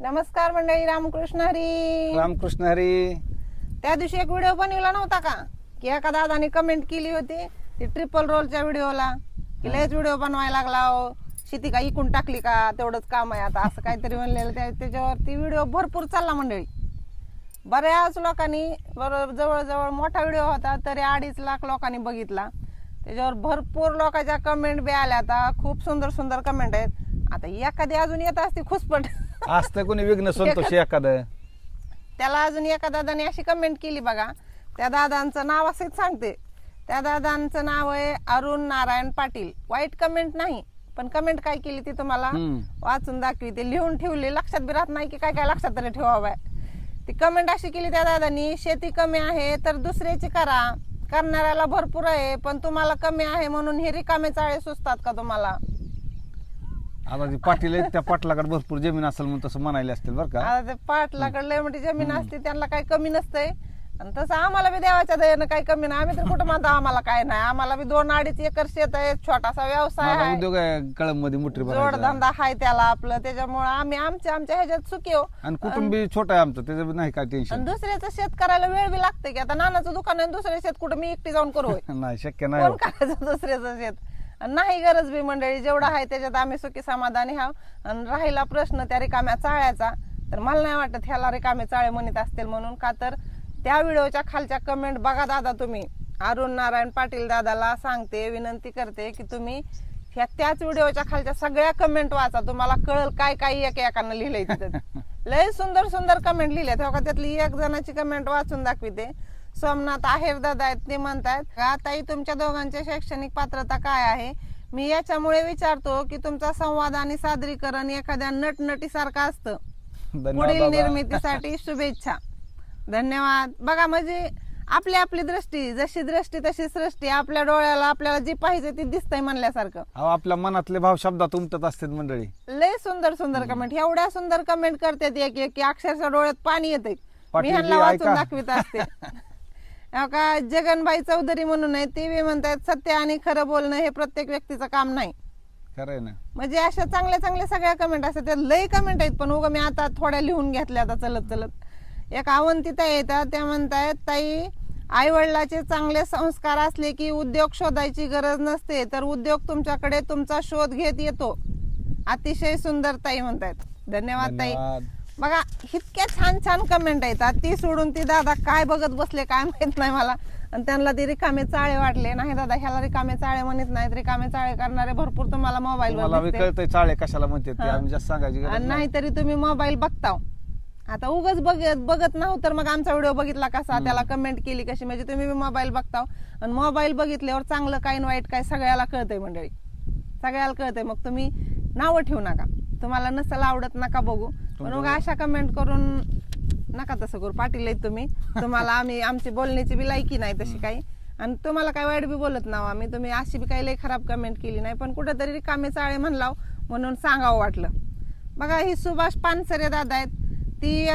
नमस्कार मंडळी, रामकृष्ण हरी. रामकृष्ण हरी. त्या दिवशी एक व्हिडिओ बनवला नव्हता का की एका दादाने कमेंट केली होती ती ट्रिपल रोलच्या व्हिडिओला की लयच व्हिडिओ बनवायला लागला हो, शेती का इकून टाकली का, तेवढंच काम आहे आता, असं काहीतरी म्हणलेलं. त्याच्यावरती व्हिडिओ भरपूर चालला मंडळी. बऱ्याच लोकांनी जवळजवळ मोठा व्हिडिओ होता तरी 2.5 लाख लोकांनी बघितला. त्याच्यावर भरपूर लोकांच्या कमेंट बी आल्या. आता खूप सुंदर सुंदर कमेंट आहेत. आता एखादी अजून येत असते खुसपट असतं कोणी विघ्न संतोषी एखादं, त्याला अजून एका दादाने अशी कमेंट केली बघा. त्या दादांचं नाव असंच सांगते. त्या दादांचं नाव आहे अरुण नारायण पाटील. वाईट कमेंट नाही, पण कमेंट काय केली ती तुम्हाला वाचून दाखवते. लिहून ठेवली, लक्षात बी राहत नाही की काय काय लक्षात तरी ठेवावं. ती कमेंट अशी केली त्या दादांनी, शेती कमी आहे तर दुसऱ्याची करा, करणाऱ्याला भरपूर आहे, पण तुम्हाला कमी आहे म्हणून हे रिकामे चाळे सुचतात का तुम्हाला? आता ते पाटील आहेत, त्या पाटलाकडे भरपूर जमीन असेल म्हणून तसं म्हणायला असतील बरं का. आता ते पाटलाकडे लय मोठी जमीन असते, त्यांना काही कमी नसतंय. आणि तसं आम्हाला बी देवाच्या दयेनं काही कमी नाही. आम्ही तर कुठं म्हणतो आम्हाला काय नाही. आम्हाला बी 2-2.5 एकर शेत आहे, छोटासा व्यवसाय माझा आहे, उद्योग आहे कळंब मध्ये मोठी भरायचा. जोडधंदा आहे त्याला आपलं. त्याच्यामुळे आम्ही आमच्या ह्याच्यात सुखी हो. आणि कुटुंबी छोटं आहे आमचं, त्याचं नाही काय आणि टेन्शन. दुसऱ्याचं शेत करायला वेळ बी लागते की आता नानाचं दुकान आहे, दुसरं शेत कुठं मी एकटी जाऊन करू होय? नाही, शक्य नाही कोण हो. करायचं दुसऱ्याचं शेत? आणि नाही गरज बी मंडळी. जेवढं आहे त्याच्यात आम्ही सुखी समाधानी हाव. आणि राहिला प्रश्न त्या रिकाम्या चाळ्याचा, तर मला नाही वाटत ह्याला रिकामे चाळे म्हणत असतील म्हणून. का तर त्या व्हिडिओच्या खालच्या कमेंट बघा दादा तुम्ही. अरुण नारायण पाटील दादाला सांगते, विनंती करते की तुम्ही ह्या त्याच व्हिडिओच्या खालच्या सगळ्या कमेंट वाचा. तुम्हाला कळल काय काय एकानं लिहिलंय तिथं. लय सुंदर सुंदर कमेंट लिहिल्या. तेव्हा त्यातली एक जणाची कमेंट वाचून दाखविते. सोमनाथ आहेर दादा आहेत, ते म्हणतात का ताई तुमच्या दोघांची शैक्षणिक पात्रता काय आहे? मी याच्यामुळे विचारतो की तुमचा संवाद आणि सादरीकरण एखाद्या नटनटीसारखं असतं. पुढील निर्मितीसाठी शुभेच्छा. धन्यवाद. बघा म्हणजे आपली आपली दृष्टी, जशी दृष्टी तशी सृष्टी. आपल्या डोळ्याला आपल्याला जी पाहिजे ती दिसतंय म्हणल्यासारखं. आपल्या मनातले भाव शब्दात उमटत असतात मंडळी. लय सुंदर सुंदर कमेंट, एवढ्या सुंदर कमेंट करतात एक एक की अक्षरशः डोळ्यात पाणी येते. मी ह्यांना वाचून दाखवित असते. का जगनबाई चौधरी म्हणून आहे, ते बी म्हणतात सत्य आणि खरं बोलणं हे प्रत्येक व्यक्तीचं काम नाही. खरंय ना. म्हणजे अशा चांगल्या चांगल्या सगळ्या कमेंट असतात. त्या लय कमेंट आहेत, पण उगा मी आता थोड्या लिहून घेतल्या आता चलत चलत. एक अवंतिता येतात, त्या म्हणतायत ताई आई वडिलाचे चांगले संस्कार असले की उद्योग शोधायची गरज नसते, तर उद्योग तुमच्याकडे तुमचा शोध घेत येतो. अतिशय सुंदर ताई म्हणतायत. धन्यवाद ताई. बघा इतक्या छान छान कमेंट येतात. ती सोडून ती दादा काय बघत बसले काय माहित नाही मला. आणि त्यांना ते रिकामे चाळे वाटले. नाही दादा, ह्याला रिकामे चाळे म्हणत नाहीत. रिकामे चाळे करणारे भरपूर तुम्हाला मोबाईल वर कळतंय चाळे कशाला म्हणते ते, आम्ही जास्त सांगायची गरज नाही. नाहीतरी तुम्ही मोबाईल बघताव. आता उगाच बघत नाहो तर मग आमचा व्हिडिओ बघितला कसा, त्याला कमेंट केली कशी? म्हणजे तुम्ही मोबाईल बघताव आणि मोबाईल बघितल्यावर चांगलं काय वाईट काय सगळ्याला कळतंय मंडळी, सगळ्याला कळतंय. मग तुम्ही नावं ठेवू नका. तुम्हाला नसेल आवडत नका बघू, पण मग अशा कमेंट करून नका तसं करू. पाटील आहेत तुम्ही, तुम्हाला आम्ही आमची बोलण्याची बी लायकी नाही तशी काही, आणि तुम्हाला काय वाईट बी बोलत नाव आम्ही. तुम्ही अशी बी काही लई खराब कमेंट केली नाही, पण कुठेतरी रिकामे चाळे म्हणलाव म्हणून सांगावं वाटलं. बघा ही सुभाष पानसरे दादा आहेत. ती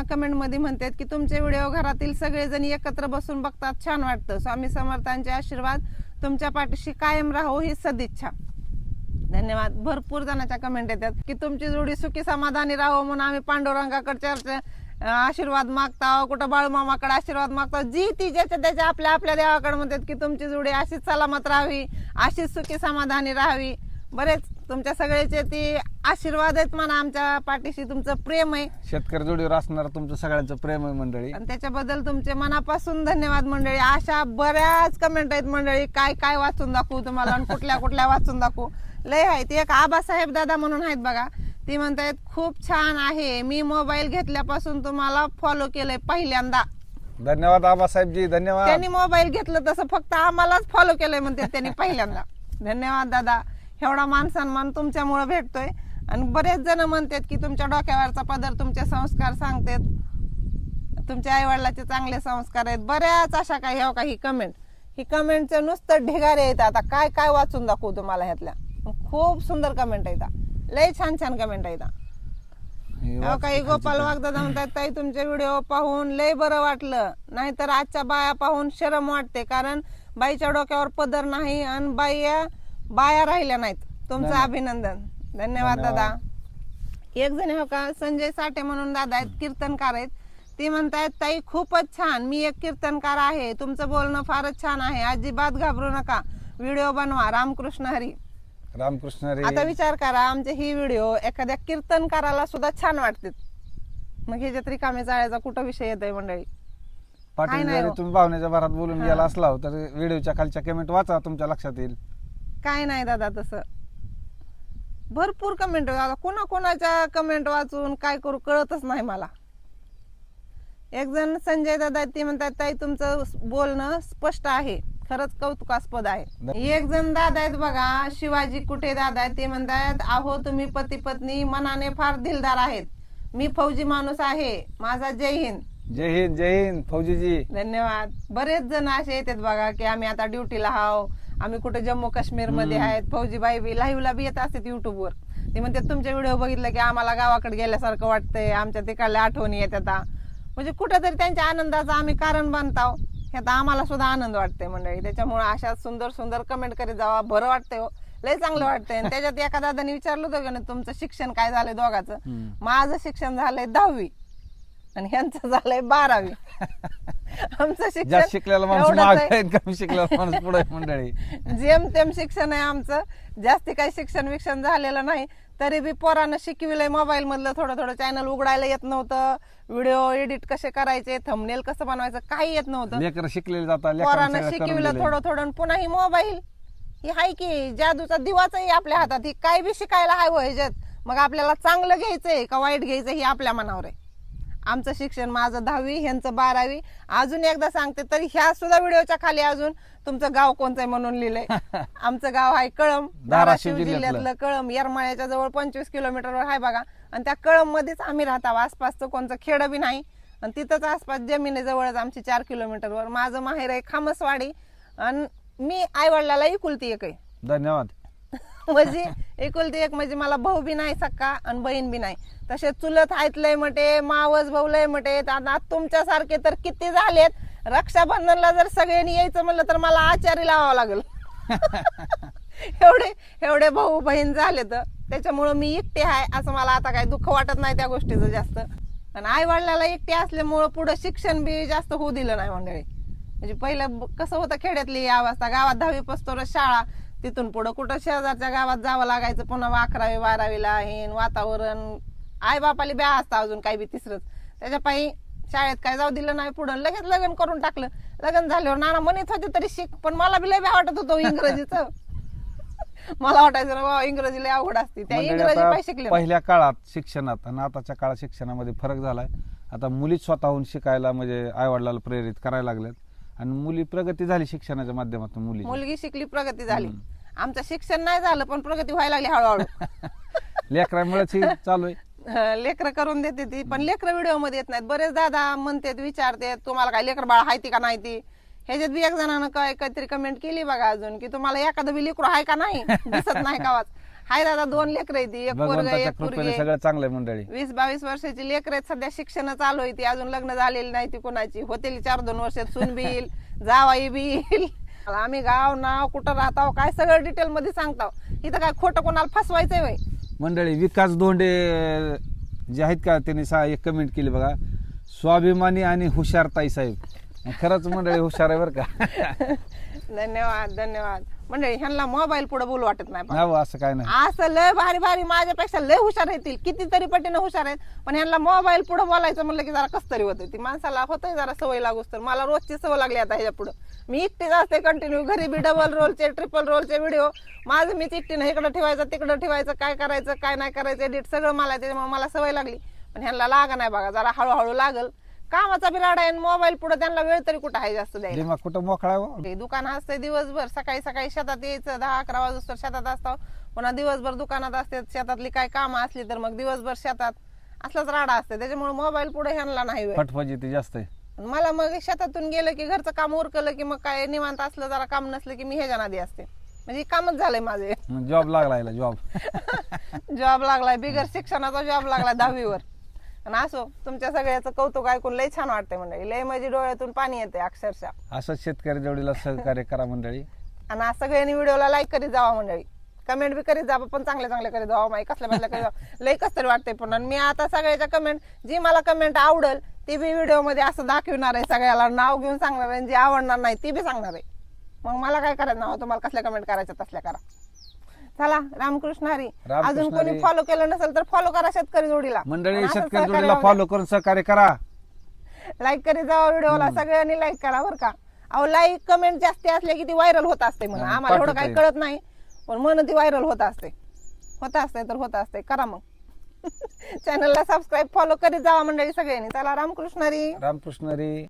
कमेंट मध्ये म्हणतात की तुमचे व्हिडिओ घरातील सगळेजण एकत्र बसून बघतात, छान वाटतं. स्वामी समर्थांचे आशीर्वाद तुमच्या पाठीशी कायम राहो ही सदिच्छा. धन्यवाद. भरपूर जणांच्या कमेंट येतात की तुमची जोडी सुखी समाधानी राहो म्हणून आम्ही पांडुरंगाकडे आशीर्वाद मागताव, कुठं बाळूमामाकडे आशीर्वाद मागताव. जी ती ज्याच्या त्याच्या आपल्या आपल्या देवाकडे म्हणतात की तुमची जोडी अशीच सलामत राहावी, अशीच सुखी समाधानी राहावी. बरेच तुमच्या सगळ्याचे ती आशीर्वाद आहेत म्हणा. आमच्या पाठीशी तुमचं प्रेम आहे. शेतकरी जोडीवर असणार तुमचं सगळ्यांचं प्रेम आहे मंडळी, आणि त्याच्याबद्दल तुमचे मनापासून धन्यवाद मंडळी. अशा बऱ्याच कमेंट आहेत मंडळी. काय काय वाचून दाखवू तुम्हाला आणि कुठल्या कुठल्या वाचून दाखवू, लय आहे. ती एक आबासाहेब दादा म्हणून आहेत बघा. ती म्हणतायत खूप छान आहे, मी मोबाईल घेतल्यापासून तुम्हाला फॉलो केलंय पहिल्यांदा. धन्यवाद आबासाहेबजी, धन्यवाद. त्यांनी मोबाईल घेतलं तसं फक्त आम्हालाच फॉलो केलंय म्हणते त्यांनी पहिल्यांदा. धन्यवाद दादा. एवढा मान सन्मान तुमच्यामुळे भेटतोय. आणि बरेच जण म्हणतात की तुमच्या डोक्यावरचा पदर तुमचे संस्कार सांगतात, तुमच्या आई वडिलाचे चांगले संस्कार आहेत. बऱ्याच अशा काही हो काही कमेंट, ही कमेंटचं नुसतं ढिगारे येतात. आता काय काय वाचून दाखवू तुम्हाला ह्यातल्या. खूप सुंदर कमेंट येतात, लय छान छान कमेंट येतात. काही गोपाल वागदादा म्हणतात ताई तुमचे व्हिडिओ पाहून लय बरं वाटलं, नाहीतर आजच्या बाया पाहून शरम वाटते, कारण बाईच्या डोक्यावर पदर नाही आणि बाया राहिल्या नाहीत. तुमचं अभिनंदन. धन्यवाद दादा. एक जण हो का संजय साठे म्हणून दादा आहेत, कीर्तनकार आहेत. ते म्हणतायत ताई खूपच छान, मी एक कीर्तनकार आहे, तुमचं बोलणं फारच छान आहे, अजिबात घाबरू नका, व्हिडिओ बनवा. रामकृष्ण हरी. रामकृष्ण हरी. आता विचार करा, आमचे ही व्हिडिओ एखाद्या कीर्तनकाराला सुद्धा छान वाटतात, मग ह्याच्यात रिकामे चाळ्याचा कुठं विषय येतोय मंडळी? पाटील काय नाही जरी हो. तुम्ही भावनेच्या भरात बोलून गेला असला तर व्हिडिओच्या खालच्या कमेंट वाचा, तुमच्या लक्षात येईल. काय नाही दादा तसं. भरपूर कमेंट, कोणाच्या कमेंट वाचून काय करू कळतच नाही मला. एक जण संजय दादा ते म्हणतात ताई तुमचं बोलणं स्पष्ट आहे, खरंच कौतुकास्पद आहे. एक जण दादा आहेत बघा, शिवाजी कुठे दादा आहेत, ते म्हणतात अहो तुम्ही पती पत्नी मनाने फार दिलदार आहेत, मी फौजी माणूस आहे, माझा जय हिंद. जय हिंद, जय हिंद फौजीजी. धन्यवाद. बरेच जण असे येतात बघा की आम्ही आता ड्युटीला हाव, आम्ही कुठे जम्मू काश्मीर मध्ये आहेत. फौजीबाई बी लाईव्हला बी येत असतात युट्यूबवर. ते म्हणतात तुमचे व्हिडिओ बघितलं की आम्हाला गावाकडे गेल्यासारखं वाटतंय, आमच्या तिकडल्या आठवणी येतात. म्हणजे कुठेतरी त्यांच्या आनंदाचं आम्ही कारण बनताव, ह्यात आम्हाला सुद्धा आनंद वाटतंय मंडळी. त्याच्यामुळे अशा सुंदर सुंदर कमेंट करीत जावा, बरं वाटतंय हो, लय चांगलं वाटतंय. आणि त्याच्यात एका दादाने विचारलं होतं का नाही तुमचं शिक्षण काय झालंय दोघाचं. माझं शिक्षण झालंय 10वी आणि ह्यांचं झालंय 12वी. आमचं जास्त शिकलेला माणूस एवढंच मागे आहे. आहे, कमी शिकलेला माणूस पुढे आहे मंडळी. जेमतेम शिक्षण आहे आमचं, जास्ती काही शिक्षण विक्षण झालेलं नाही. तरी बी पोरानं शिकविलंय. मोबाईल मधलं थोडं थोडं चॅनल उघडायला येत नव्हतं, व्हिडिओ एडिट कसे करायचे, थंबनेल कसं बनवायचं काही येत नव्हतं. लेकर शिकलेले जातात, पोरानं शिकविलं थोडं थोडं. पुन्हा ही मोबाईल ही हाय की जादूचा दिवाचाही आपल्या हातात, ही काय बी शिकायला हाय हो ह्याच्यात. मग आपल्याला चांगलं घ्यायचंय का वाईट घ्यायचं ही आपल्या मनावर आहे. आमचं शिक्षण माझं 10वी, ह्यांचं 12वी. अजून एकदा सांगते तर ह्या सुद्धा व्हिडिओच्या खाली अजून तुमचं गाव कोणतं आहे म्हणून लिहिलंय. आमचं गाव आहे कळंब, धाराशिव जिल्ह्यातलं कळंब. येरमाळ्याच्या जवळ 25 किलोमीटरवर आहे बघा. आणि त्या कळंब मध्येच आम्ही राहतो, आसपासचं कोणतं खेड बी नाही. आणि तिथंच आसपास जमिनीजवळच आमची 4 किलोमीटरवर. माझं माहेर आहे खामसवाडी आणि मी आई वडिलाला एकुलती एक आहे. धन्यवाद. म्हणजे एकुलती एक म्हणजे मला भाऊ बी नाही सक्का आणि बहीण बी नाही. तसे चुलत आहेत लय मोठे, मावस भाऊ लय मोठे. आता तुमच्यासारखे तर किती झालेत. रक्षाबंधनला जर सगळ्यांनी यायचं म्हणलं तर मला आचारी लावावं लागेल. एवढे भाऊ बहीण झाले तर त्याच्यामुळं मी एकटे आहे असं मला आता काही दुःख वाटत नाही त्या गोष्टीचं जास्त. आणि आई वडिलाला एकटे असल्यामुळं पुढे शिक्षण बी जास्त होऊ दिलं नाही मंडळी. म्हणजे पहिलं कसं होतं खेड्यातली अवस्था, गावात 10वी पस्तोर शाळा, तिथून पुढं कुठं शेजारच्या गावात जावं लागायचं. पुन्हा 11वी 12वीला हे वातावरण, आई बापाली ब्या असता अजून काही बी तिसरंच. त्याच्या पायी शाळेत काय जाऊ दिलं नाही. पुढं लगेच लग्न करून टाकलं. लग्न झाल्यावर नाना म्हणत होते तरी शिक, पण मला बी लय भ्या वाटत होतं इंग्रजीचं. मला वाटायचं ना बाबा इंग्रजी लय अवघड असते, त्या इंग्रजी पाहिजे शिकले. पहिल्या काळात शिक्षणात आणि आताच्या काळात शिक्षणामध्ये फरक झालाय. आता मुली स्वतःहून शिकायला म्हणजे आई वडिलाला प्रेरित करायला लागल्यात आणि मुली प्रगती झाली शिक्षणाच्या माध्यमातून. मुलगी शिकली, प्रगती झाली. आमचं शिक्षण नाही झालं पण प्रगती व्हायला लागली हळूहळू. लेकरामुळेच ही चालू आहे. लेकरं करून देते ती, पण लेकरं व्हिडिओ मध्ये येत नाहीत. बरेच दादा म्हणतात, विचारते तुम्हाला काय लेकर बाळ हाय ती का नाही ती. ह्याच्यात बी एक जणांना काहीतरी कमेंट केली बघा अजून की तुम्हाला एखादं बी लेकरू हाय का नाही, दिसत नाही कावाच. हाय दादा 2 लेकरं आहेत, एक पोरग एक पोरगी. सगळं चांगलं आहे मंडळी. 20-22 वर्षाची लेकरं आहेत. सध्या शिक्षण चालू आहे, ती अजून लग्न झालेली नाही ती कोणाची. होतेली 4-2 वर्षात सून बी येईल, जावाई बी येईल. आम्ही गाव नाव कुठं राहतो काय सगळं डिटेल मध्ये सांगतो. इथं काय खोटं कोणाला फसवायचंय वय मंडळी. विकास धोंडे जे आहेत का त्यांनी एक कमेंट केली बघा, स्वाभिमानी आणि हुशार ताई साहेब. खरंच मंडळी हुशार आहे बरं का. धन्यवाद धन्यवाद. मंडळी ह्यांना मोबाईल पुढे बोलू वाटत नाही. असं काय नाही, असं लय भारी भारी माझ्यापेक्षा लय हुशार येतील, कितीतरी पटीनं हुशार आहेत. पण ह्यांना मोबाईल पुढे बोलायचं म्हणलं की जरा कस तरी होतं. ती माणसाला होतंय जरा सवय लागूच. तर मला रोजची सवय लागली आता ह्याच्या पुढे. मी एकटीच असते कंटिन्यू. घरी बी डबल रोलचे ट्रिपल रोलचे व्हिडिओ माझं मीच एकटीनं इकडं ठेवायचं तिकडं ठेवायचं, काय करायचं काय नाही करायचं एडिट सगळं मला. त्याच्यामुळे मला सवय लागली. पण ह्यांना लागा नाही बघा, जरा हळूहळू लागल. कामाचा बिराड आहे, मोबाईल पुढे त्यांना वेळ तरी कुठं आहे जास्त द्यायला. कुठं मोकळा. दुकान असते दिवसभर, सकाळी शेतात यायचं 10-11 वाजता शेतात असतो. पुन्हा दिवसभर दुकानात असते. शेतातली काय कामं असली तर मग दिवसभर शेतात असलाच राडा असते. त्याच्यामुळे मोबाईल पुढे ह्यांना नाही वेळ. फटफटी जास्त आहे. मला मग शेतातून गेलं की घरचं काम उरकलं की मग काय निवांत असलं जरा काम नसलं की मी ह्याच्या नादी असते. म्हणजे कामच झालंय माझे. जॉब लागलाय जॉब लागलाय, बिगर शिक्षणाचा जॉब लागलाय 10वीवर. आणि असो तुमच्या सगळ्याचं कौतुक ऐकून लय छान वाटतंय मंडळी. लय माझी डोळ्यातून पाणी येते अक्षरशः. असंच शेतकरी जोडीला सहकार्य करा मंडळी. आणि सगळ्यांनी व्हिडिओला लाईक करीत जावा मंडळी. कमेंट बी करीत जा पण चांगले चांगले करीत जावा माहिती कसल्या बसल्या करीत जावा लय कस तरी वाटतंय पण आणि मी आता सगळ्याच्या कमेंट जी मला कमेंट आवडल ती बी व्हिडिओ मध्ये असं दाखवणार आहे सगळ्याला नाव घेऊन सांगणार आहे जी आवडणार नाही ती बी सांगणार आहे मग मला काय करायचं नाव तुम्हाला कसल्या कमेंट करायच्या तसल्या करा चला रामकृष्ण हरी रामकृष्ण अजून कोणी हरी. फॉलो केलं नसेल तर फॉलो करा शेतकरी जोडीला मंडळी आणि असंच शेतकरी सहकार्य जोडीला राहू फॉलो करून सहकार्य करा द्या. लाईक करीत जावा व्हिडिओला सगळ्यांनी लाईक करा बरं का अहो लाईक कमेंट जास्त असले की ती व्हायरल होत असते म्हणून हा, आम्हाला एवढं पाठवता काही कळत नाही पण म्हणून ती व्हायरल होत असते करा मग चॅनलला सबस्क्राईब फॉलो करीत जावा मंडळी सगळ्यांनी चला रामकृष्ण हरी रामकृष्ण हरी.